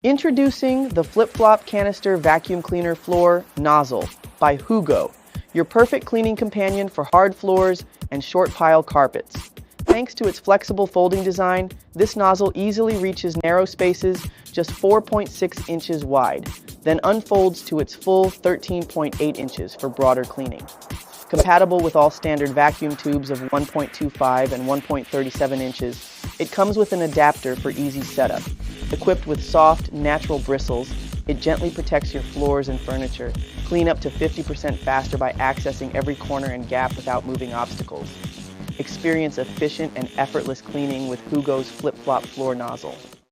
Introducing the FlipFlop Canister Vacuum Cleaner Floor Nozzle by Hugo, your perfect cleaning companion for hard floors and short pile carpets. Thanks to its flexible folding design, this nozzle easily reaches narrow spaces just 4.6 inches wide, then unfolds to its full 13.8 inches for broader cleaning. Compatible with all standard vacuum tubes of 1.25 and 1.37 inches, it comes with an adapter for easy setup. Equipped with soft, natural bristles, it gently protects your floors and furniture. Clean up to 50% faster by accessing every corner and gap without moving obstacles. Experience efficient and effortless cleaning with Hugo's FlipFlop floor nozzle.